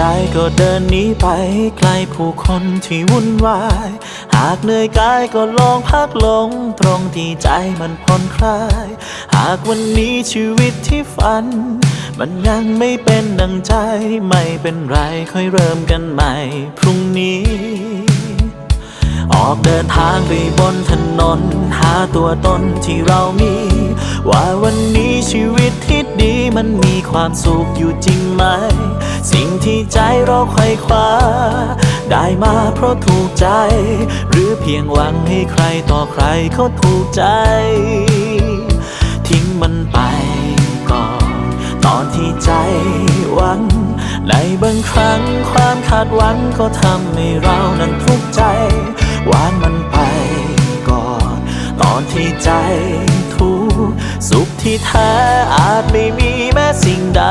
ใจก็เดินหนีไปไกลผู้คนที่วุ่นวายหากเหนื่อยกายก็ลองพักลงตรงที่ใจมันผ่อนคลายหากวันนี้ชีวิตที่ฝันมันยังไม่เป็นดังใจไม่เป็นไรค่อยเริ่มกันใหม่พรุ่งนี้ออกเดินทางไปบนถนนหาตัวตนที่เรามีว่าวันนี้ชีวิตที่ดีมันมีความสุขอยู่จริงไหมสิ่งที่ใจเราไขว่คว้าได้มาเพราะถูกใจหรือเพียงหวังให้ใครต่อใครเขาถูกใจทิ้งมันไปก่อนตอนที่ใจหวังในบางครั้งความคาดหวังก็ทำให้เรานั้นทุกข์ใจวางมันไปก่อนตอนที่ใจทุกข์สุขที่แท้อาจไม่มีแม้สิ่งใด